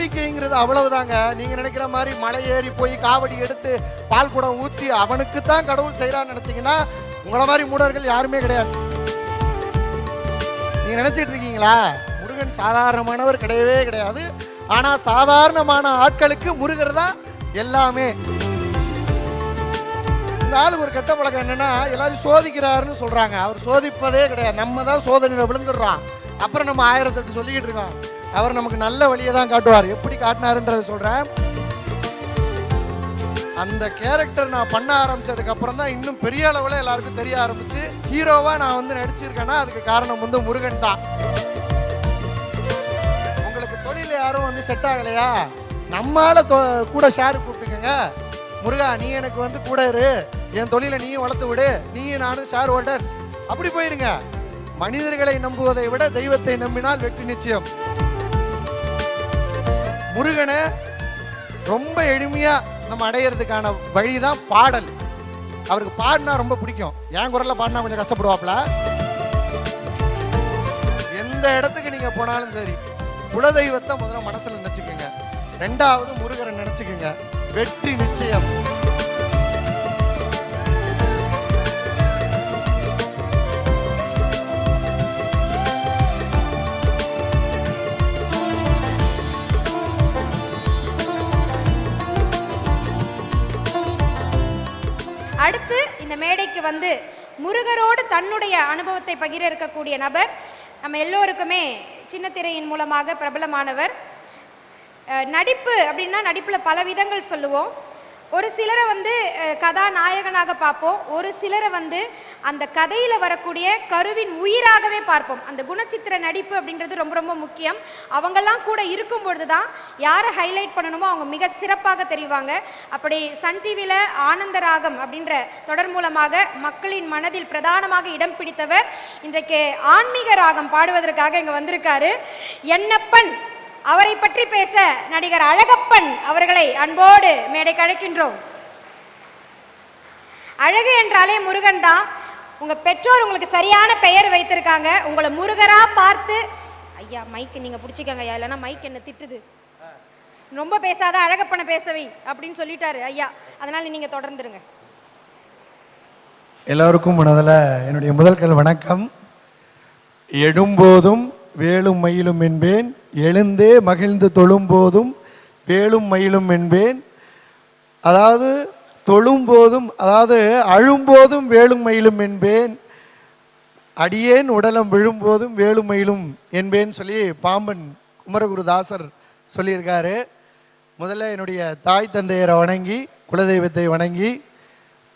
நம்பிக்கைங்கிறது அவ்வளவுதாங்க. நீங்க நினைக்கிற மாதிரி மலை ஏறி போய் காவடி எடுத்து பால் குடம் ஊத்தி அவனுக்கு தான் கடவுள் செய்யறான்னு நினைச்சீங்கன்னா உங்களை மாதிரி மூடர்கள் யாருமே கிடையாது. நீங்க நினைச்சிட்டு இருக்கீங்களா? முருகன் சாதாரணமானவர் கிடையவே கிடையாது. ஆனா சாதாரணமான ஆட்களுக்கு முருகர் தான் எல்லாமே. இந்த ஆளுக்கு ஒரு கெட்ட பழக்கம் என்னன்னா, எல்லாரும் சோதிக்கிறாருன்னு சொல்றாங்க. அவர் சோதிப்பதே கிடையாது. நம்ம தான் சோதனையில விழுந்துடுறோம். அப்புறம் நம்ம 1008 சொல்லிக்கிட்டு இருக்கோம். அவர் நமக்கு நல்ல வழியை தான் காட்டுவார். எப்படி காட்டினாருன்றதை சொல்றேன். அந்த கேரக்டர் நான் பண்ண ஆரம்பிச்சதுக்கு அப்புறம் தான் இன்னும் பெரிய அளவில் எல்லாருக்கும் தெரிய ஆரம்பிச்சு ஹீரோவா நான் வந்து நடிச்சிருக்கேன்னா அதுக்கு காரணம் வந்து முருகன் தான். உங்களுக்கு தொழில யாரும் வந்து செட் ஆகலையா, நம்மால கூட ஷேர் கூப்பிட்டுக்கங்க. முருகா நீ எனக்கு வந்து கூட இரு, என் தொழிலை நீயும் வளர்த்து விடு, நீயும் நானும் ஷேர் ஹோல்டர்ஸ், அப்படி போயிருங்க. மனிதர்களை நம்புவதை விட தெய்வத்தை நம்பினால் வெற்றி நிச்சயம். முருகனை ரொம்ப எளிமையா நம்ம அடையிறதுக்கான வழிதான் பாடல். அவருக்கு பாடினா ரொம்ப பிடிக்கும். என் குரல்ல பாடினா கொஞ்சம் கஷ்டப்படுவாப்ல. எந்த இடத்துக்கு நீங்க போனாலும் சரி, குலதெய்வத்தை முதல்ல மனசுல நினைச்சுக்கோங்க. 2வது முருகரை நினைச்சுக்கோங்க, வெற்றி நிச்சயம். அடுத்து இந்த மேடைக்கு வந்து முருகரோடு தன்னுடைய அனுபவத்தை பகிர இருக்கக்கூடிய நபர் நம்ம எல்லோருக்குமே சின்ன திரையின் மூலமாக பிரபலமானவர். நடிப்பு அப்படின்னா நடிப்பில் பல விதங்கள் சொல்லுவோம். ஒரு சிலரை வந்து கதாநாயகனாக பார்ப்போம், ஒரு சிலரை வந்து அந்த கதையில் வரக்கூடிய கருவின் உயிராகவே பார்ப்போம். அந்த குணச்சித்திர நடிப்பு அப்படின்றது ரொம்ப ரொம்ப முக்கியம். அவங்கெல்லாம் கூட இருக்கும் பொழுது தான் யாரை ஹைலைட் பண்ணணுமோ அவங்க மிக சிறப்பாக தெரிவாங்க. அப்படி சன் டிவியில் ஆனந்த ராகம் அப்படின்ற தொடர் மூலமாக மக்களின் மனதில் பிரதானமாக இடம் பிடித்தவர் இன்றைக்கு ஆன்மீக ராகம் பாடுவதற்காக இங்கே வந்திருக்காரு. என்னப்பன் அவரை பற்றி பேச நடிகர் அழகப்பன் அவர்களை அன்போடு மேடைக்கு அழைக்கின்றோம். அழகு என்றாலே முருகன் தான். உங்க பெற்றோர் உங்களுக்கு சரியான பெயர் வைத்திருக்காங்க. உங்களை முருகரா பார்த்து, ஐயா மைக்கு நீங்க பிடிச்சிக்கங்க ஐயா, இல்லைன்னா மைக் என்ன திட்டுது, ரொம்ப பேசாத அழகப்பனை பேசவை அப்படின்னு சொல்லிட்டாரு ஐயா. அதனால நீங்க தொடர்ந்துருங்க. எல்லோருக்கும் முதல்ல என்னுடைய முதல்கள் வணக்கம். எடும்போதும் வேலும் மயிலும் என்பேன், எழுந்தே மகிழ்ந்து தொழும்போதும் வேலும் மயிலும் என்பேன். அதாவது தொழும்போதும், அதாவது அழும்போதும் வேலும் மயிலும் என்பேன், அடியேன் உடலம் விழும்போதும் வேலும் மயிலும் என்பேன் சொல்லி பாம்பன் குமரகுருதாசர் சொல்லியிருக்காரு. முதல்ல என்னுடைய தாய் தந்தையரை வணங்கி, குலதெய்வத்தை வணங்கி,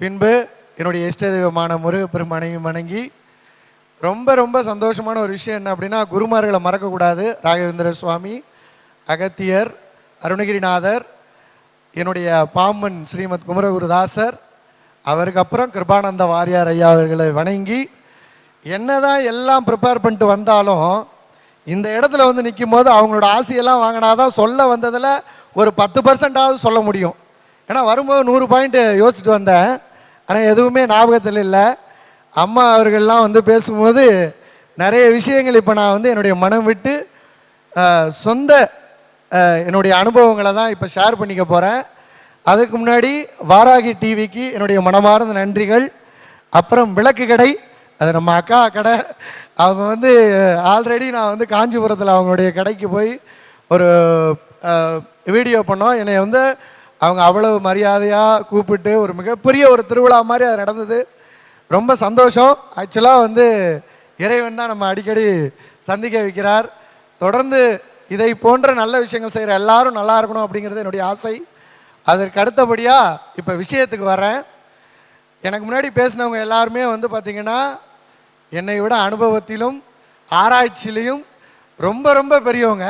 பின்பு என்னுடைய இஷ்ட தெய்வமான முருகப்பெருமானையும் வணங்கி, ரொம்ப ரொம்ப சந்தோஷமான ஒரு விஷயம் என்ன அப்படின்னா, குருமார்களை மறக்கக்கூடாது. ராகவேந்திர சுவாமி, அகத்தியர், அருணகிரிநாதர், என்னுடைய பாம்பன் ஸ்ரீமத் குமரகுருதாசர், அவருக்கு அப்புறம் கிருபானந்த வாரியார் ஐயா அவர்களை வணங்கி, என்னதான் எல்லாம் ப்ரிப்பேர் பண்ணிட்டு வந்தாலும் இந்த இடத்துல வந்து நிற்கும் போது அவங்களோட ஆசையெல்லாம் வாங்கினாதான் சொல்ல வந்ததில் ஒரு 10% சொல்ல முடியும். ஏன்னா வரும்போது 100 பாயிண்ட் யோசிச்சுட்டு வந்தேன், ஆனால் எதுவுமே ஞாபகத்தில் இல்லை. அம்மா அவர்கள்லாம் வந்து பேசும்போது நிறைய விஷயங்கள் இப்போ நான் வந்து என்னுடைய மனம் விட்டு சொந்த என்னுடைய அனுபவங்களை தான் இப்போ ஷேர் பண்ணிக்க போகிறேன். அதுக்கு முன்னாடி வாராகி டிவிக்கு என்னுடைய மனமார்ந்த நன்றிகள். அப்புறம் விளக்கு கடை, அது நம்ம அக்கா கடை. அவங்க வந்து ஆல்ரெடி நான் வந்து காஞ்சிபுரத்தில் அவங்களுடைய கடைக்கு போய் ஒரு வீடியோ பண்ணோம். என்னை வந்து அவங்க அவ்வளவு மரியாதையாக கூப்பிட்டு ஒரு மிகப்பெரிய ஒரு திருவிழா மாதிரி அது நடந்தது. ரொம்ப சந்தோஷம். ஆக்சுவலாக வந்து இறைவன் தான் நம்ம அடிக்கடி சந்திக்க வைக்கிறார். தொடர்ந்து இதை போன்ற நல்ல விஷயங்கள் செய்கிற எல்லாரும் நல்லா இருக்கணும் அப்படிங்கிறது என்னுடைய ஆசை. அதற்கு அடுத்தபடியாக இப்போ விஷயத்துக்கு வரேன். எனக்கு முன்னாடி பேசினவங்க எல்லாருமே வந்து பார்த்திங்கன்னா என்னை விட அனுபவத்திலும் ஆராய்ச்சியிலையும் ரொம்ப ரொம்ப பெரியவங்க.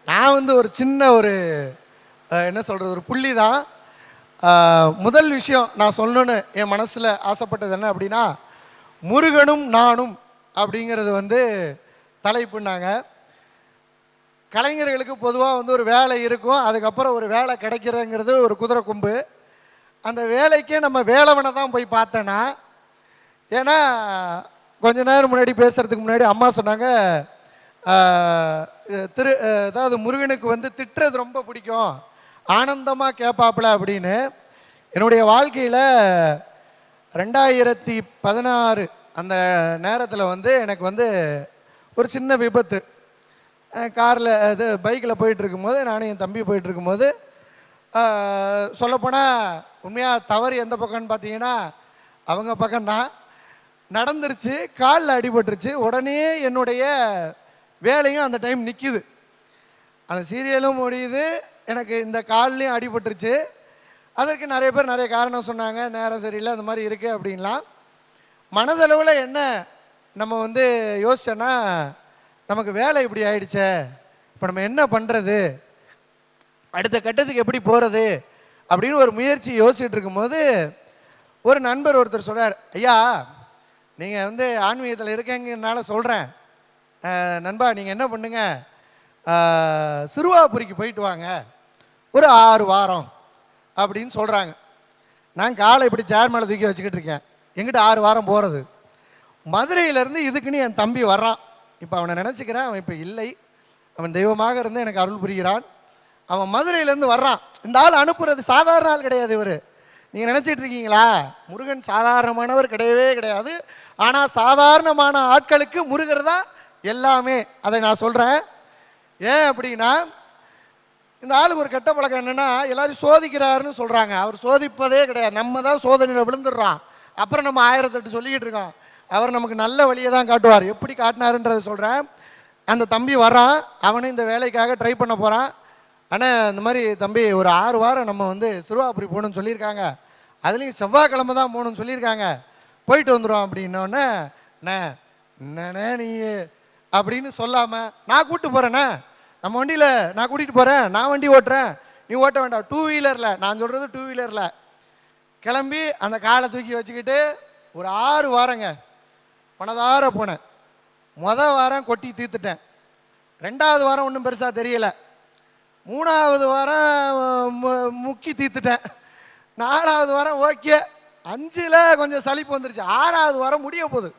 நான் வந்து ஒரு சின்ன ஒரு என்ன சொல்கிறது, ஒரு புள்ளி தான். முதல் விஷயம் நான் சொல்லணுன்னு என் மனசில் ஆசைப்பட்டது என்ன அப்படின்னா, முருகனும் நானும் அப்படிங்கிறது வந்து தலைப்புன்னாங்க. கலைஞர்களுக்கு பொதுவாக வந்து ஒரு வேலை இருக்கும், அதுக்கப்புறம் ஒரு வேலை கிடைக்கிறங்கிறது ஒரு குதிரை கொம்பு. அந்த வேலைக்கே நம்ம வேலவனை தான் போய் பார்த்தேன்னா, ஏன்னா கொஞ்ச நேரம் முன்னாடி பேசுகிறதுக்கு முன்னாடி அம்மா சொன்னாங்க, அதாவது முருகனுக்கு வந்து திட்டுறது ரொம்ப பிடிக்கும், ஆனந்தமாக கேட்பாப்புல அப்படின்னு. என்னுடைய வாழ்க்கையில் 2016 அந்த நேரத்தில் வந்து எனக்கு வந்து ஒரு சின்ன விபத்து. காரில் இது பைக்கில் போயிட்டுருக்கும்போது, நானும் என் தம்பி போயிட்டுருக்கும்போது, சொல்லப்போனால் உண்மையாக தவறு எந்த பக்கம்னு பார்த்தீங்கன்னா அவங்க பக்கம்தான். நடந்துருச்சு, காலில் அடிபட்டுருச்சு. உடனே என்னுடைய வேலையும் அந்த டைம் நிற்கிது, அந்த சீரியலும் முடியுது, எனக்கு இந்த கால்லையும் அடிபட்டுருச்சு. அதற்கு நிறைய பேர் நிறைய காரணம் சொன்னாங்க, நேரம் சரியில்லை, அந்த மாதிரி இருக்குது அப்படின்லாம். மனதளவில் என்ன நம்ம வந்து யோசிச்சோன்னா, நமக்கு வேலை இப்படி ஆயிடுச்சே, இப்போ நம்ம என்ன பண்ணுறது, அடுத்த கட்டத்துக்கு எப்படி போகிறது அப்படின்னு ஒரு முயற்சி யோசிச்சுட்டு இருக்கும்போது ஒரு நண்பர் ஒருத்தர் சொல்கிறார், ஐயா நீங்கள் வந்து ஆன்மீகத்தில் இருக்கீங்கனால சொல்கிறேன், நண்பா நீங்கள் என்ன பண்ணுங்க, சிறுவாபுரிக்கு போயிட்டு வாங்க ஒரு 6 வாரம் அப்படின்னு சொல்கிறாங்க. நான் காலை இப்படி சேர் மேலே தூக்கி வச்சுக்கிட்டு இருக்கேன், எங்கிட்ட 6 வாரம் போகிறது. மதுரையிலேருந்து இதுக்குன்னு என் தம்பி வர்றான். இப்போ அவனை நினச்சிக்கிறேன், அவன் இப்போ இல்லை, அவன் தெய்வமாக இருந்து எனக்கு அருள் புரிகிறான். அவன் மதுரையிலேருந்து வர்றான். இந்த ஆள் அனுப்புறது சாதாரண ஆள் கிடையாது. இவர் நீங்கள் நினச்சிட்டு இருக்கீங்களா, முருகன் சாதாரணமானவர் கிடையவே கிடையாது. ஆனால் சாதாரணமான ஆட்களுக்கு முருகர் தான் எல்லாமே. அதை நான் சொல்கிறேன். ஏன் அப்படின்னா, இந்த ஆளுக்கு ஒரு கெட்ட பழக்கம் என்னென்னா, எல்லாரும் சோதிக்கிறாருன்னு சொல்கிறாங்க. அவர் சோதிப்பதே கிடையாது, நம்ம தான் சோதனையில் விழுந்துடுறோம். அப்புறம் நம்ம 1008 சொல்லிக்கிட்டு இருக்கோம். அவர் நமக்கு நல்ல வழியை தான் காட்டுவார். எப்படி காட்டினாருன்றதை சொல்கிறேன். அந்த தம்பி வரான், அவனும் இந்த வேலைக்காக ட்ரை பண்ண போகிறான். ஆனால் இந்த மாதிரி தம்பி ஒரு 6 வாரம் நம்ம வந்து சிறுவாபுரி போகணுன்னு சொல்லியிருக்காங்க, அதுலேயும் செவ்வாய்க்கிழமை தான் போகணுன்னு சொல்லியிருக்காங்க, போயிட்டு வந்துடும் அப்படின்னோடனே, என்னண்ணே நீ அப்படின்னு சொல்லாமல், நான் கூப்பிட்டு போகிறேண்ணே, நம்ம வண்டியில் நான் கூட்டிகிட்டு போகிறேன், நான் வண்டி ஓட்டுறேன், நீ ஓட்ட வேண்டாம், 2 வீலரில், நான் சொல்கிறது 2 வீலரில் கிளம்பி அந்த காலை தூக்கி வச்சுக்கிட்டு ஒரு 6 வாரங்க மனதார போனேன். வாரம் கொட்டி தீர்த்துட்டேன், 2வது வாரம் ஒன்றும் பெருசாக தெரியலை, 3வது வாரம் முக்கி தீர்த்துட்டேன், 4வது வாரம் ஓகே, 5ல் கொஞ்சம் சலிப்பு வந்துருச்சு, 6வது வாரம் முடிய போகுது.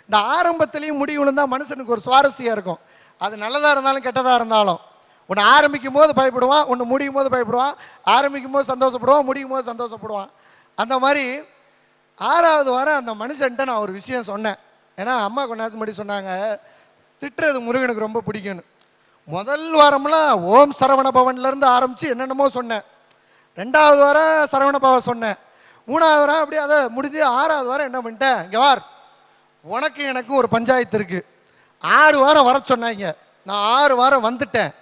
இந்த ஆரம்பத்துலேயும் முடிவுன்னு தான் மனுஷனுக்கு ஒரு சுவாரஸ்யம் இருக்கும். அது நல்லதாக இருந்தாலும் கெட்டதாக இருந்தாலும், ஒன்று ஆரம்பிக்கும் போது பயப்படுவான், ஒன்று முடியும் போது பயப்படுவான், ஆரம்பிக்கும் போது சந்தோஷப்படுவான், முடியும் போது சந்தோஷப்படுவான். அந்த மாதிரி 6வது வாரம் அந்த மனுஷன்ட்ட நான் ஒரு விஷயம் சொன்னேன். ஏன்னா அம்மா கொஞ்ச நேரத்துக்கு முன்னாடி சொன்னாங்க, திட்டுறது முருகனுக்கு ரொம்ப பிடிக்கும்னு. முதல் வாரம்லாம் ஓம் சரவண பவன்லேருந்து ஆரம்பித்து என்னென்னமோ சொன்னேன். 2வது வாரம் சரவண பவன் சொன்னேன். 3வது வாரம் அப்படியே அதை முடிஞ்சு 6வது வாரம் என்ன பண்ணிட்டேன், இங்கே வார், உனக்கு எனக்கும் ஒரு பஞ்சாயத்து இருக்குது, 6 வாரம் வர சொன்னாங்க, நான் 6 வாரம் வந்துட்டேன்,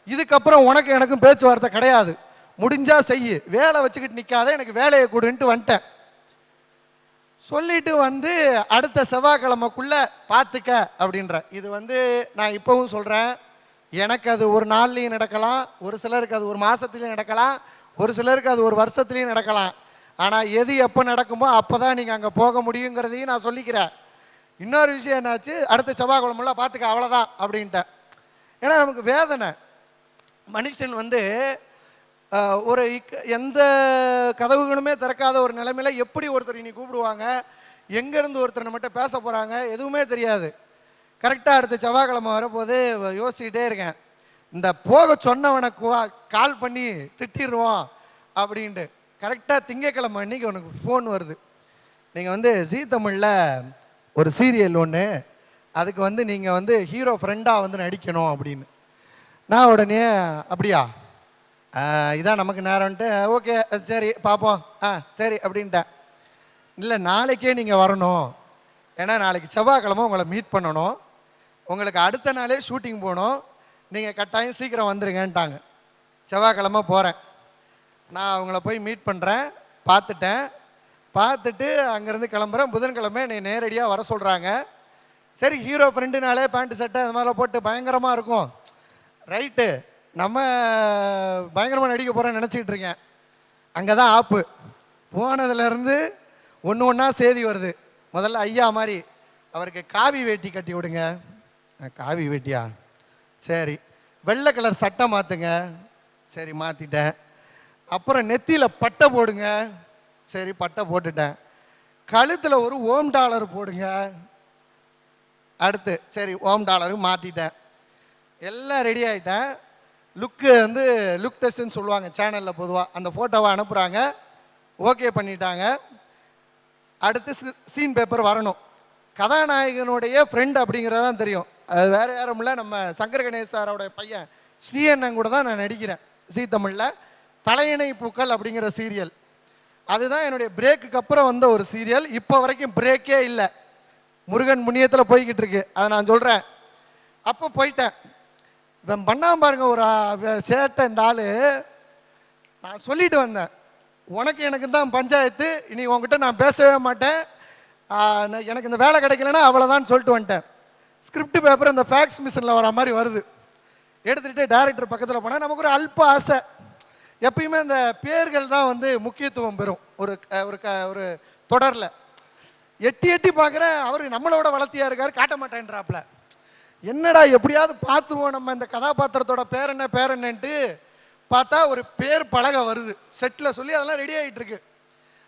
இதுக்கப்புறம் உனக்கு எனக்கும் பேச்சுவார்த்தை கிடையாது, முடிஞ்சா செய்யு, வேலை வச்சுக்கிட்டு நிற்காத, எனக்கு வேலையை கொடுன்ட்டு வந்துட்டேன். சொல்லிட்டு வந்து அடுத்த செவ்வாய்க்கிழமைக்குள்ளே பார்த்துக்க அப்படின்ற. இது வந்து நான் இப்போவும் சொல்கிறேன், எனக்கு அது ஒரு நாள்லேயும் நடக்கலாம், ஒரு சிலருக்கு அது ஒரு மாதத்துலேயும் நடக்கலாம், ஒரு சிலருக்கு அது ஒரு வருஷத்துலேயும் நடக்கலாம். ஆனால் எது எப்போ நடக்குமோ அப்போ தான் நீங்கள் அங்கே போக முடியுங்கிறதையும் நான் சொல்லிக்கிறேன். இன்னொரு விஷயம் என்னாச்சு, அடுத்த செவ்வாய்க்கிழமெல்லாம் பார்த்துக்க அவ்வளோதான் அப்படின்ட்டேன். ஏன்னா நமக்கு வேதனை, மனுஷன் வந்து ஒரு எந்த கதவுகளுமே திறக்காத ஒரு நிலைமையில் எப்படி ஒருத்தர் இனி கூப்பிடுவாங்க, எங்கேருந்து ஒருத்தர் நம்மகிட்ட பேச போகிறாங்க எதுவுமே தெரியாது. கரெக்டாக அடுத்த செவ்வாய்க்கிழமை வரப்போது யோசிச்சுக்கிட்டே இருக்கேன், இந்த போக சொன்னவனை கால் பண்ணி திட்டிடுவோம் அப்படின்ட்டு. கரெக்டாக திங்கக்கிழமை அன்றைக்கி உனக்கு ஃபோன் வருது, நீங்கள் வந்து ஜீ தமிழில் ஒரு சீரியல் ஒன்று, அதுக்கு வந்து நீங்கள் வந்து ஹீரோ ஃப்ரெண்டாக வந்து நடிக்கணும் அப்படின்னு. நான் உடனே அப்படியா, இதான் நமக்கு நேரம்ன்ட்டு, ஓகே சரி பார்ப்போம், சரி அப்படின்ட்டேன். இல்லை நாளைக்கே நீங்கள் வரணும், ஏன்னா நாளைக்கு செவ்வாய்க்கிழமை உங்களை மீட் பண்ணணும், உங்களுக்கு அடுத்த நாளே ஷூட்டிங் போகணும், நீங்கள் கட்டாயம் சீக்கிரம் வந்துருங்கன்ட்டாங்க. செவ்வாய்க்கிழமை போகிறேன், நான் அவங்கள போய் மீட் பண்ணுறேன், பார்த்துட்டு அங்கேருந்து கிளம்புறேன். புதன்கிழமை என்னை நேரடியாக வர சொல்கிறாங்க. சரி ஹீரோ ஃப்ரெண்டுனாலே பேண்ட்டு சட்டை அது மாதிரிலாம் போட்டு பயங்கரமாக இருக்கும், ரைட்டு நம்ம பயங்கரமாக நடிக்க போகிறேன்னு நினச்சிக்கிட்டு இருக்கேன். அங்கே தான் ஆப்பு. போனதுலேருந்து ஒன்று ஒன்றா செய்தி வருது. முதல்ல ஐயா மாதிரி அவருக்கு காவி வேட்டி கட்டி விடுங்க, காவி வேட்டியா சரி, வெள்ளை கலர் சட்டை மாற்றுங்க, சரி மாற்றிட்டேன். அப்புறம் நெத்தியில் பட்டை போடுங்க, சரி பட்டை போட்டுட்டேன். கழுத்தில் ஒரு $1 போடுங்க, அடுத்து சரி $1 மாற்றிட்டேன். எல்லாம் ரெடி ஆகிட்டேன். லுக்கு வந்து லுக் டெஸ்ட்டுன்னு சொல்லுவாங்க சேனலில் பொதுவாக. அந்த ஃபோட்டோவை அனுப்புகிறாங்க, ஓகே பண்ணிட்டாங்க. அடுத்து சீன் பேப்பர் வரணும். கதாநாயகனுடைய ஃப்ரெண்ட் அப்படிங்கிறதான் தெரியும். அது வேறு யாரும் இல்லை, நம்ம சங்கர் கணேஷ் சாரோட பையன் ஸ்ரீஅண்ணன் கூட தான் நான் நடிக்கிறேன். ஜீ தமிழில் தலையணை பூக்கள் அப்படிங்கிற சீரியல். அதுதான் என்னுடைய பிரேக்குக்கு அப்புறம் வந்த ஒரு சீரியல். இப்போ வரைக்கும் பிரேக்கே இல்லை, முருகன் முன்னியத்தில் போய்கிட்டு இருக்கு. அதை நான் சொல்கிறேன். அப்போ போயிட்டேன். இவன் பண்ணாம பாருங்க ஒரு சேட்டை. இந்த ஆள் நான் சொல்லிட்டு வந்தேன், உனக்கு எனக்கு தான் பஞ்சாயத்து, இனி உங்ககிட்ட நான் பேசவே மாட்டேன், எனக்கு இந்த வேலை கிடைக்கலன்னா அவ்வளோதான் சொல்லிட்டு வந்துட்டேன். ஸ்கிரிப்ட் பேப்பர் இந்த ஃபேக்ஸ் மிஷினில் வர மாதிரி வருது. எடுத்துகிட்டு டைரக்டர் பக்கத்தில் போனால் நமக்கு ஒரு அல்ப ஆசை. எப்பயுமே இந்த பேர்கள் தான் வந்து முக்கியத்துவம் பெறும் ஒரு ஒரு தொடரில். எட்டி எட்டி பார்க்குறேன், அவர் நம்மளோட வளர்த்தியாக இருக்கார், காட்ட மாட்டேன்றாப்புல. என்னடா எப்படியாவது பார்த்துருவோம் நம்ம இந்த கதாபாத்திரத்தோட பேர் என்னன்ட்டு பார்த்தா ஒரு பேர் பலகை வருது செட்டில் சொல்லி. அதெல்லாம் ரெடி ஆகிட்டு இருக்கு.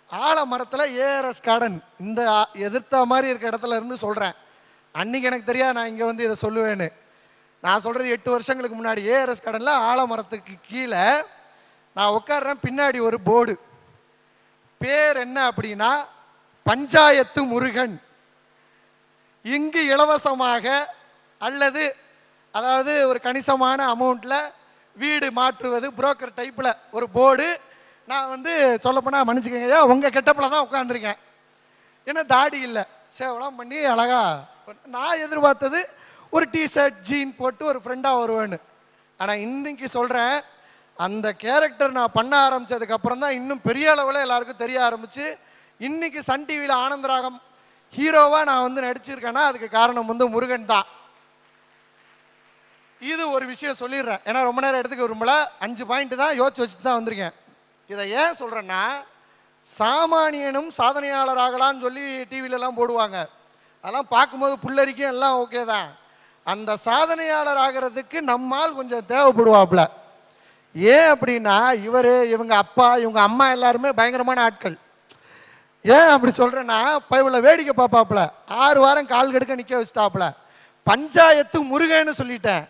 ஆலமரத்தில் ஏஆர்எஸ் கார்டன் இந்த எதிர்த்த மாதிரி இருக்க இடத்துல இருந்து சொல்கிறேன். அன்றைக்கி எனக்கு தெரியாது நான் இங்கே வந்து இதை சொல்லுவேன்னு. நான் சொல்கிறது 8 வருஷங்களுக்கு முன்னாடி. ஏஆர்எஸ் கார்டனில் ஆலமரத்துக்கு கீழே நான் உட்காடுறேன். பின்னாடி ஒரு போர்டு, பேர் என்ன அப்படின்னா பஞ்சாயத்து முருகன். இங்கு இலவசமாக அல்லது அதாவது ஒரு கணிசமான அமௌண்ட்டில் வீடு மாற்றுவது, புரோக்கர் டைப்பில் ஒரு போர்டு. நான் வந்து சொல்லப்போனால் மன்னிச்சுக்கங்க, உங்கள் கெட்டப்பில் தான் உட்காந்துருக்கேன். ஏன்னா தாடி இல்லை, சேவலாம் பண்ணி அழகா. நான் எதிர்பார்த்தது ஒரு டிஷர்ட் ஜீன் போட்டு ஒரு ஃப்ரெண்டாக வருவேன்னு. ஆனால் இன்னைக்கு சொல்கிறேன், அந்த கேரக்டர் நான் பண்ண ஆரம்பித்ததுக்கப்புறம் தான் இன்னும் பெரிய அளவில் எல்லாருக்கும் தெரிய ஆரம்பிச்சு. இன்னைக்கு சன் டிவியில் ஆனந்தராகம் ஹீரோவாக நான் வந்து நடிச்சிருக்கேன்னா அதுக்கு காரணம் வந்து முருகன் தான். இது ஒரு விஷயம் சொல்லிடுறேன், ஏன்னா ரொம்ப நேரம் எடுத்துக்க விரும்பல. 5 பாயிண்ட் தான் யோசிச்சு வச்சுட்டு தான் வந்திருக்கேன். இதை ஏன் சொல்கிறேன்னா, சாமானியனும் சாதனையாளராகலான்னு சொல்லி டிவிலெலாம் போடுவாங்க. அதெல்லாம் பார்க்கும்போது புல்லரிக்கும் எல்லாம் ஓகே தான். அந்த சாதனையாளர் ஆகிறதுக்கு நம்மால் கொஞ்சம் தேவைப்படுவாப்புல. ஏன் அப்படின்னா இவங்க அப்பா இவங்க அம்மா எல்லாருமே பயங்கரமான ஆட்கள். ஏன் அப்படி சொல்கிறேன்னா, இப்போ இவ்வளோ வேடிக்கை பார்ப்பாப்புல 6 வாரம் கால் கெடுக்க நிற்க வச்சுட்டாப்புல. பஞ்சாயத்து முருகன்னு சொல்லிட்டேன்,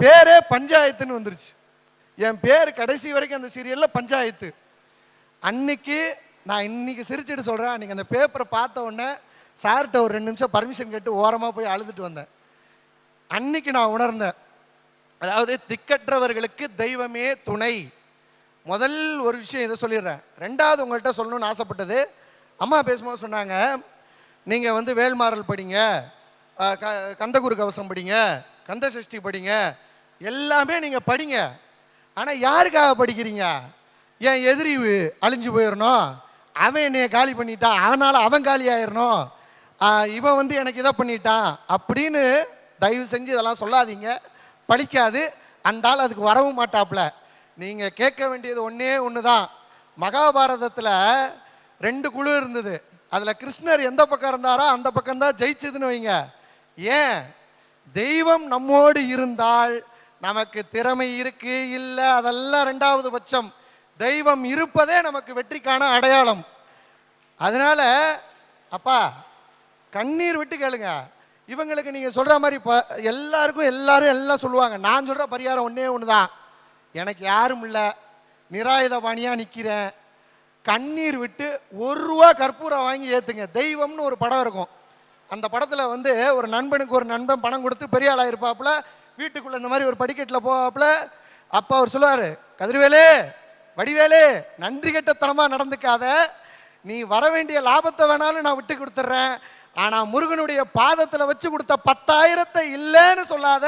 பேரே பஞ்சாயத்துன்னு வந்துருச்சு. என் பேர் கடைசி வரைக்கும் அந்த சீரியலில் பஞ்சாயத்து. அன்னைக்கு நான் இன்னைக்கு சிரிச்சுட்டு சொல்கிறேன், அன்றைக்கி அந்த பேப்பரை பார்த்த உடனே சார்கிட்ட ஒரு 2 நிமிஷம் பர்மிஷன் கேட்டு ஓரமாக போய் அழுதுட்டு வந்தேன். அன்னைக்கு நான் உணர்ந்தேன், அதாவது திக்கற்றவர்களுக்கு தெய்வமே துணை. முதல் ஒரு விஷயம் இதை சொல்லிடுறேன். 2வது உங்கள்கிட்ட சொல்லணும்னு ஆசைப்பட்டது, அம்மா பேசும்போது சொன்னாங்க, நீங்கள் வந்து வேல்மாறல் படிங்க, கந்தகுரு கவசம் படிங்க, கந்த சஷ்டி படிங்க, எல்லாமே நீங்கள் படிங்க. ஆனால் யாருக்காக படிக்கிறீங்க? என் எதிரி அழிஞ்சு போயிடணும், அவன் என்னைய காலி பண்ணிட்டான், அவனால் அவன் காலி ஆயிடணும், இவன் வந்து எனக்கு இதை பண்ணிட்டான் அப்படின்னு தயவு செஞ்சு இதெல்லாம் சொல்லாதீங்க. பழிக்காது. அந்த ஆள் அதுக்கு வரவும் மாட்டாப்புல. நீங்கள் கேட்க வேண்டியது ஒன்று தான். மகாபாரதத்தில் 2 குழு இருந்தது. அதில் கிருஷ்ணர் எந்த பக்கம் இருந்தாரோ அந்த பக்கம்தான் ஜெயிச்சதுன்னு வைங்க. ஏன்? தெய்வம் நம்மோடு இருந்தால் நமக்கு திறமை இருக்கு இல்லை அதெல்லாம் 2வது பட்சம். தெய்வம் இருப்பதே நமக்கு வெற்றிக்கான அடையாளம். அதனால அப்பா கண்ணீர் விட்டு கேளுங்க. இவங்களுக்கு நீங்கள் சொல்கிற மாதிரி எல்லாரும் எல்லாம் சொல்லுவாங்க. நான் சொல்கிற பரிகாரம் ஒன்று தான். எனக்கு யாரும் இல்லை, நிராயுதபாணியாக நிற்கிறேன், கண்ணீர் விட்டு 1 ரூபா கற்பூரம் வாங்கி ஏற்றுங்க. தெய்வம்னு ஒரு படம் இருக்கும். அந்த படத்தில் வந்து ஒரு நண்பனுக்கு ஒரு நண்பன் பணம் கொடுத்து பெரிய ஆளாக இருப்பாப்புல. வீட்டுக்குள்ளே இந்த மாதிரி ஒரு படிக்கட்டில் போவாப்புல. அப்போ அவர் சொல்லுவார், கதிர்வேலு வடிவேலு நன்றி கெட்டத்தனமாக நடந்துக்காத, நீ வர வேண்டிய லாபத்தை வேணாலும் நான் விட்டு கொடுத்துட்றேன், ஆனால் முருகனுடைய பாதத்தில் வச்சு கொடுத்த 10,000 இல்லைன்னு சொல்லாத,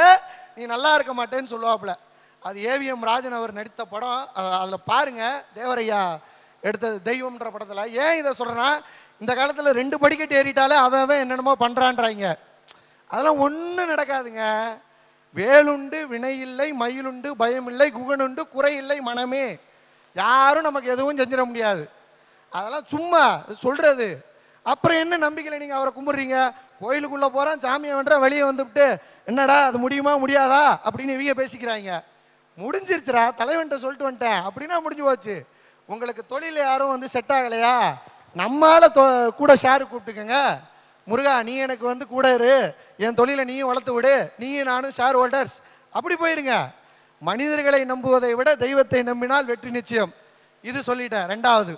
நீ நல்லா இருக்க மாட்டேன்னு சொல்லுவாப்புல. அது ஏவிஎம் ராஜன் அவர் நடித்த படம். அதில் பாருங்கள், தேவரையா எடுத்தது தெய்வம்ன்ற படத்தில். ஏன் இதை சொல்கிறேன்னா, இந்த காலத்தில் 2 படிக்கட்டு ஏறிட்டாலே அவன் என்னென்னமோ பண்ணுறான்றாங்க. அதெல்லாம் ஒன்றும் நடக்காதுங்க. வேலுண்டு வினையில்லை, மயிலுண்டு பயமில்லை, குகனுண்டு குறையில்லை மனமே. யாரும் நமக்கு எதுவும் செஞ்சிட முடியாது. அதெல்லாம் சும்மா சொல்கிறது. அப்புறம் என்ன நம்பிக்கையில் நீங்கள் அவரை கும்பிட்றீங்க? கோயிலுக்குள்ளே போகிறான், சாமியை வேண்டாம், வெளியே வந்துவிட்டு என்னடா அது முடியுமா முடியாதா அப்படின்னு இவங்க பேசிக்கிறாங்க. முடிஞ்சிருச்சுரா, தலைவன்ட்ட சொல்லிட்டு வந்துட்டேன் அப்படின்னா முடிஞ்சு போச்சு. உங்களுக்கு தொழில் யாரும் வந்து செட் ஆகலையா, நம்மளால் கூட ஷேரு கூப்பிட்டுக்கங்க. முருகா நீ எனக்கு வந்து கூட இரு, என் தொழிலை நீயும் வளர்த்து விடு, நீயும் நானும் ஷேர் ஹோல்டர்ஸ் அப்படி போயிருங்க. மனிதர்களை நம்புவதை விட தெய்வத்தை நம்பினால் வெற்றி நிச்சயம். இது சொல்லிட்டேன். ரெண்டாவது.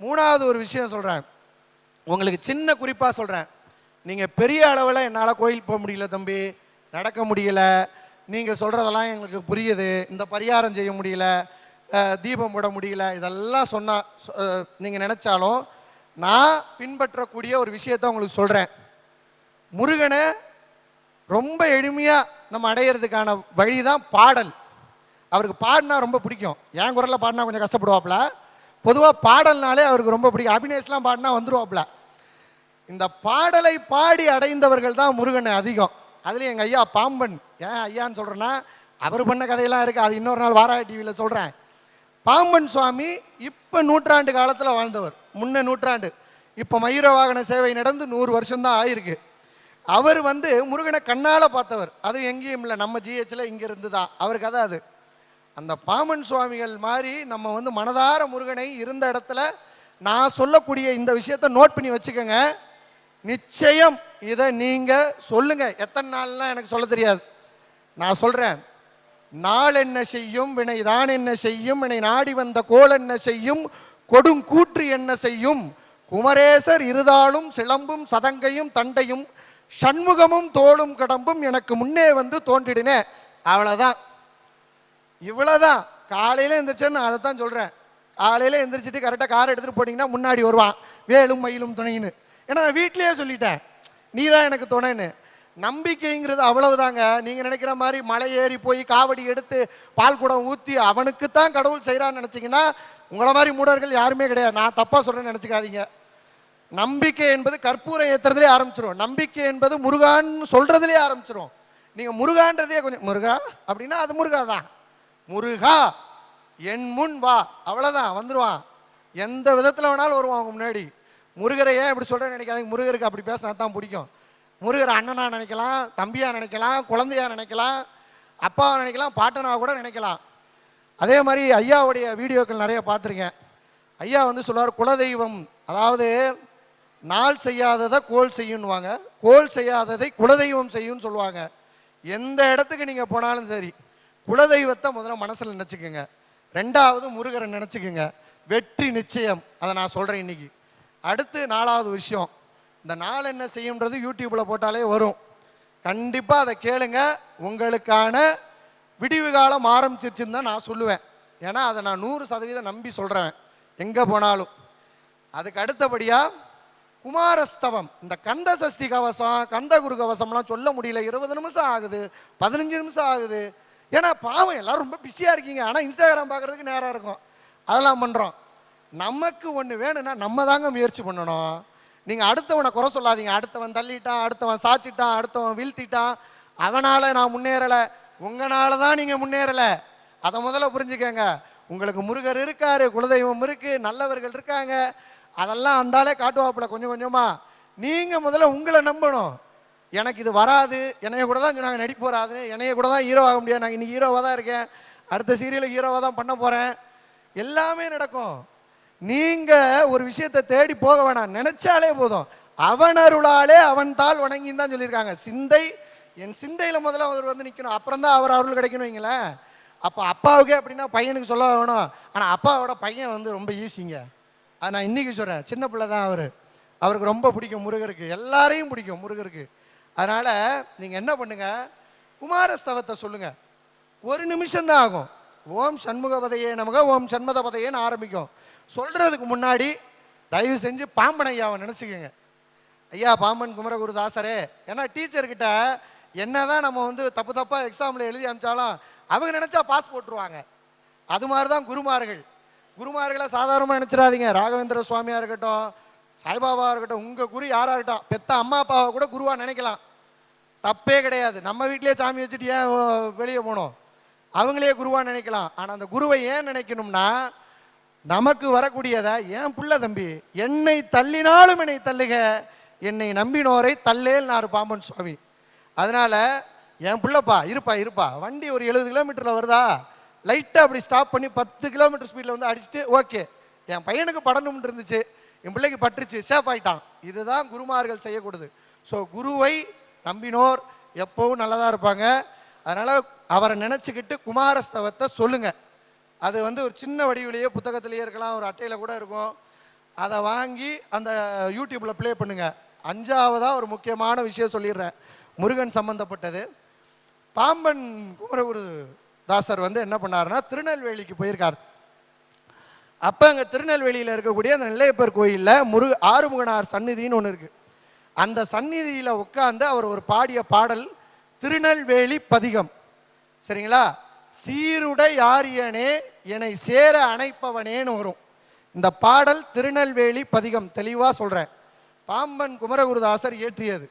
மூணாவது ஒரு விஷயம் சொல்கிறேன், உங்களுக்கு சின்ன குறிப்பாக சொல்கிறேன். நீங்கள் பெரிய அளவில் என்னால் கோயில் போக முடியல தம்பி, நடக்க முடியல, நீங்கள் சொல்கிறதெல்லாம் எங்களுக்கு புரியுது, இந்த பரிகாரம் செய்ய முடியல, தீபம் போட முடியல, இதெல்லாம் சொன்னால் நீங்கள் நினச்சாலும் நான் பின்பற்றக்கூடிய ஒரு விஷயத்தை உங்களுக்கு சொல்கிறேன். முருகனை ரொம்ப எளிமையாக நம்ம அடையிறதுக்கான வழி தான் பாடல். அவருக்கு பாடினா ரொம்ப பிடிக்கும். என் குரலில் பாடினா கொஞ்சம் கஷ்டப்படுவாப்புல. பொதுவாக பாடல்னாலே அவருக்கு ரொம்ப பிடிக்கும். அபிநேஸ்லாம் பாடினா வந்துடுவாப்புல. இந்த பாடலை பாடி அடைந்தவர்கள் தான் முருகன் அதிகம். அதுலேயும் எங்கள் ஐயா பாம்பன், ஏன் ஐயான்னு சொல்கிறேன்னா அவர் பண்ண கதையெல்லாம் இருக்குது, அது இன்னொரு நாள் வாராய டிவியில் சொல்கிறேன். பாம்பன் சுவாமி இப்போ நூற்றாண்டு காலத்தில் வாழ்ந்தவர், முன்ன நூற்றாண்டு. இப்போ மயூர வாகன சேவை நடந்து 100 வருஷம்தான் ஆயிருக்கு. அவர் முருகனை கண்ணால் பார்த்தவர். அதுவும் எங்கேயும் இல்லை, நம்ம ஜிஹெச்சில் இங்கே இருந்து தான் அவர் கதை அது. அந்த பாம்பன் சுவாமிகள் மாதிரி நம்ம மனதார முருகனை இருந்த இடத்துல நான் சொல்லக்கூடிய இந்த விஷயத்தை நோட் பண்ணி வச்சுக்கோங்க. நிச்சயம் இதை நீங்கள் சொல்லுங்கள். எத்தனை நாள்லாம் எனக்கு சொல்ல தெரியாது, நான் சொல்கிறேன். நாள் என்ன செய்யும், வினை தான் என்ன செய்யும், வினை நாடி வந்த கோல் என்ன செய்யும், கொடுங்கூற்று என்ன செய்யும், குமரேசர் இருதாளும் சிலம்பும் சதங்கையும் தண்டையும் சண்முகமும் தோளும் கடம்பும் எனக்கு முன்னே தோன்றிடுனே. அவ்வளோதான், இவ்வளோதான். காலையில் எந்திரிச்சேன்னு நான் அதை தான் சொல்கிறேன். காலையில் எந்திரிச்சிட்டு கரெக்டாக காரை எடுத்துகிட்டு போட்டிங்கன்னா முன்னாடி வருவான் வேலும் மயிலும் துணைன்னு. ஏன்னா நான் வீட்டிலேயே சொல்லிட்டேன், நீ தான் எனக்கு துணைன்னு. நம்பிக்கைங்கிறது அவ்வளவுதாங்க. நீங்கள் நினைக்கிற மாதிரி மலை ஏறி போய் காவடி எடுத்து பால் குடம் ஊற்றி அவனுக்கு தான் கடவுள் செய்கிறான்னு நினச்சிங்கன்னா உங்களை மாதிரி மூடர்கள் யாருமே கிடையாது. நான் தப்பாக சொல்கிறேன்னு நினச்சிக்காதீங்க. நம்பிக்கை என்பது கற்பூரம் ஏற்றுறதுலே ஆரம்பிச்சிடும். நம்பிக்கை என்பது முருகான்னு சொல்கிறதுலே ஆரம்பிச்சிடும். நீங்கள் முருகான்றதே கொஞ்சம் முருகா அப்படின்னா அது முருகா தான். முருகா என் முன் வா, அவ்வளோதான், வந்துடுவான். எந்த விதத்தில் வேணாலும் வருவான் அவங்க முன்னாடி. முருகரை ஏன் இப்படி சொல்கிறேன்னு நினைக்காதீங்க. முருகருக்கு அப்படி பேசினா தான் பிடிக்கும். முருகர் அண்ணனா நினைக்கலாம், தம்பியா நினைக்கலாம், குழந்தையா நினைக்கலாம், அப்பாவை நினைக்கலாம், பாட்டனா கூட நினைக்கலாம். அதே மாதிரி ஐயாவுடைய வீடியோக்கள் நிறைய பார்த்துருக்கேன். ஐயா சொல்லுவார், குலதெய்வம், அதாவது நாள் செய்யாததை கோல் செய்யுன்னுவாங்க, கோல் செய்யாததை குலதெய்வம் செய்யும்னு சொல்லுவாங்க. எந்த இடத்துக்கு நீங்கள் போனாலும் சரி குலதெய்வத்தை முதல்ல மனசில் நினச்சிக்கோங்க. ரெண்டாவது முருகரை நினச்சிக்கோங்க, வெற்றி நிச்சயம். அதை நான் சொல்கிறேன் இன்னைக்கு. அடுத்து 4வது விஷயம், இந்த நாள் என்ன செய்யும்ன்றது யூடியூப்பில் போட்டாலே வரும். கண்டிப்பாக அதை கேளுங்க. உங்களுக்கான விடிவு காலம் ஆரம்பிச்சிருச்சுன்னு தான் நான் சொல்லுவேன். ஏன்னா அதை நான் 100% நம்பி சொல்கிறேன் எங்கே போனாலும். அதுக்கு அடுத்தபடியாக குமாரஸ்தவம், இந்த கந்த சஷ்டி கவசம், கந்த குரு கவசம்லாம் சொல்ல முடியல. 20 நிமிஷம் ஆகுது, 15 நிமிஷம் ஆகுது. ஏன்னா பாவம் எல்லாரும் ரொம்ப பிஸியாக இருக்கீங்க. ஆனால் இன்ஸ்டாகிராம் பார்க்குறதுக்கு நேரம் இருக்கும், அதெல்லாம் பண்ணுறோம். நமக்கு ஒன்று வேணும்னா நம்ம தாங்க முயற்சி பண்ணணும். நீங்கள் அடுத்தவனை குறை சொல்லாதீங்க. அடுத்தவன் தள்ளிட்டான், அடுத்தவன் சாச்சிட்டான், அடுத்தவன் வீழ்த்திட்டான், அவனால் நான் முன்னேறலை. உங்களால் தான் நீங்கள் முன்னேறலை. அதை முதல்ல புரிஞ்சுக்கங்க. உங்களுக்கு முருகர் இருக்காரு, குலதெய்வம் இருக்குது, நல்லவர்கள் இருக்காங்க, அதெல்லாம் அந்தாலே காட்டுவாப்புல கொஞ்சம் கொஞ்சமாக. நீங்கள் முதல்ல உங்களை நம்பணும். எனக்கு இது வராது, என்னைய கூட தான் சொன்னாங்க நடிப்பு வராது, என்னைய கூட தான் ஹீரோ ஆக முடியாது, நான் இன்றைக்கி ஹீரோவாக தான் இருக்கேன், அடுத்த சீரியலுக்கு ஹீரோவாக தான் பண்ண போகிறேன், எல்லாமே நடக்கும். நீங்கள் ஒரு விஷயத்தை தேடி போக வேணாம், நினைச்சாலே போதும். அவன் அருளாலே அவன் தாள் வணங்கின்னு தான் சொல்லியிருக்காங்க. சிந்தை, என் சிந்தையில் முதல்ல அவர் நிற்கணும், அப்புறம் தான் அவர் அருள் கிடைக்கணும் வைங்களேன். அப்போ அப்பாவுக்கே அப்படின்னா பையனுக்கு சொல்ல வேணும். ஆனால் அப்பாவோட பையன் ரொம்ப ஈஸிங்க. அது நான் இன்றைக்கி சொல்கிறேன், சின்ன பிள்ளை தான் அவருக்கு ரொம்ப பிடிக்கும் முருகருக்கு, எல்லாரையும் பிடிக்கும் முருகருக்கு. அதனால் நீங்கள் என்ன பண்ணுங்கள், குமாரஸ்தவத்தை சொல்லுங்கள். 1 நிமிஷம்தான் ஆகும். ஓம் சண்முகபதையே நமக, ஓம் சண்மதபதையேன்னு ஆரம்பிக்கும். சொல்கிறதுக்கு முன்னாடி தயவு செஞ்சு பாம்பன் ஐயாவை நினச்சிக்கோங்க. ஐயா பாம்பன் குமரகுருதாசரே. ஏன்னா டீச்சர்கிட்ட என்ன தான் நம்ம தப்பு தப்பாக எக்ஸாமில் எழுதி அனுப்பிச்சாலும் அவங்க நினச்சா பாஸ் போட்டுருவாங்க. அது மாதிரி தான் குருமார்கள். குருமார்களை சாதாரணமாக நினச்சிடாதீங்க. ராகவேந்திர சுவாமியாக இருக்கட்டும், சாய்பாபாவாக இருக்கட்டும், உங்கள் குரு யாராக இருக்கட்டும், பெத்த அம்மா அப்பாவை கூட குருவாக நினைக்கலாம், தப்பே கிடையாது. நம்ம வீட்டிலே சாமி வச்சுட்டு ஏன் வெளியே போகணும், அவங்களே குருவாக நினைக்கலாம். ஆனால் அந்த குருவை ஏன் நினைக்கணும்னா, நமக்கு வரக்கூடியதை என் புள்ள தம்பி என்னை தள்ளினாலும் என்னை தள்ளுக, என்னை நம்பினோரை தல்லேல்னாரு பாம்பன் சுவாமி. அதனால் என் பிள்ளைப்பா இருப்பா, வண்டி ஒரு 70 கிலோமீட்டரில் வருதா, லைட்டாக அப்படி ஸ்டாப் பண்ணி 10 கிலோமீட்டர் ஸ்பீடில் அடிச்சுட்டு ஓகே என் பையனுக்கு படணும்னு இருந்துச்சு, என் பிள்ளைக்கு பட்டுருச்சு, சேஃப் ஆகிட்டான். இதுதான் குருமார்கள் செய்யக்கூடாது. ஸோ குருவை நம்பினோர் எப்பவும் நல்லதாக இருப்பாங்க. அதனால் அவரை நினச்சிக்கிட்டு குமாரஸ்தவத்தை சொல்லுங்கள். அது வந்து ஒரு சின்ன வடிவிலேயே புத்தகத்திலேயே இருக்கலாம், ஒரு அட்டையில் கூட இருக்கும். அதை வாங்கி அந்த யூடியூப்பில் ப்ளே பண்ணுங்கள். 5வதாக ஒரு முக்கியமான விஷயம் சொல்லிடுறேன், முருகன் சம்மந்தப்பட்டது. பாம்பன் குமரகுரு தாசர் வந்து என்ன பண்ணாருன்னா திருநெல்வேலிக்கு போயிருக்கார். அப்போ அங்கே திருநெல்வேலியில் இருக்கக்கூடிய அந்த நெல்லையப்பர் கோயிலில் ஆறுமுகனார் சந்நிதின்னு ஒன்று இருக்குது. அந்த சந்நிதியில் உட்காந்து அவர் ஒரு பாடிய பாடல் திருநெல்வேலி பதிகம். சரிங்களா? சீருடை யாரியனே என்னை சேர அணைப்பவனேன்னு வரும். இந்த பாடல் திருநெல்வேலி பதிகம், தெளிவாக சொல்கிறேன். பாம்பன் குமரகுருதாசர் இயற்றியது.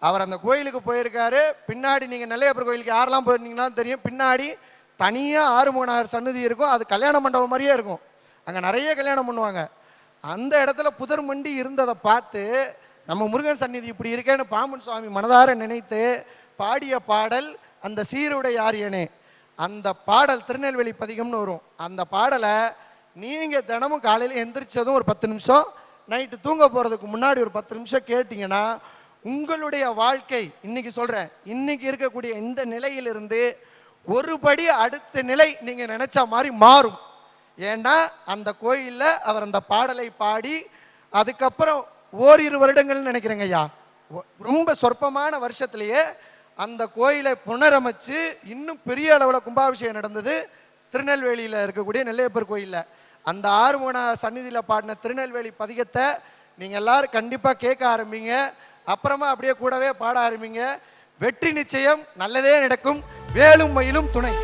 அவர் அந்த கோயிலுக்கு போயிருக்காரு. பின்னாடி நீங்கள் நெல்லையப்பர் கோயிலுக்கு யாரெல்லாம் போயிருந்தீங்கன்னா தெரியும், பின்னாடி தனியாக ஆறுமுகனார் சன்னதி இருக்கும். அது கல்யாண மண்டபம் மாதிரியே இருக்கும். அங்கே நிறைய கல்யாணம் பண்ணுவாங்க. அந்த இடத்துல புதர் மண்டி இருந்ததை பார்த்து நம்ம முருகன் சந்நிதி இப்படி இருக்கேன்னு பாம்பன் சுவாமி மனதார நினைத்து பாடிய பாடல் அந்த சீருடை யாரியனே. அந்த பாடல் திருநெல்வேலி பதிகம்னு வரும். அந்த பாடலை நீங்கள் தினமும் காலையில் எந்திரிச்சதும் ஒரு 10 நிமிஷம், நைட்டு தூங்க போகிறதுக்கு முன்னாடி ஒரு 10 நிமிஷம் கேட்டிங்கன்னா உங்களுடைய வாழ்க்கை, இன்னைக்கு சொல்கிறேன், இன்னைக்கு இருக்கக்கூடிய இந்த நிலையிலிருந்து ஒரு படி அடுத்த நிலை நீங்கள் நினச்ச மாதிரி மாறும். ஏன்னா அந்த கோயிலில் அவர் அந்த பாடலை பாடி அதுக்கப்புறம் ஓரிரு வருடங்கள்னு நினைக்கிறேங்க ஐயா, ரொம்ப சொற்பமான வருஷத்துலேயே அந்த கோயிலை புனரமைச்சு இன்னும் பெரிய அளவில் கும்பாபிஷேகம் நடந்தது திருநெல்வேலியில் இருக்கக்கூடிய நெல்லையப்பர் கோயிலில். அந்த ஆறுமுகனார் சந்நிதியில் பாடின திருநெல்வேலி பதிகத்தை நீங்கள் எல்லாரும் கண்டிப்பாக கேட்க ஆரம்பிங்க. அப்புறமா அப்படியே கூடவே பாட ஆரம்பிங்க. வெற்றி நிச்சயம், நல்லதே நடக்கும். வேலும் மயிலும் துணை.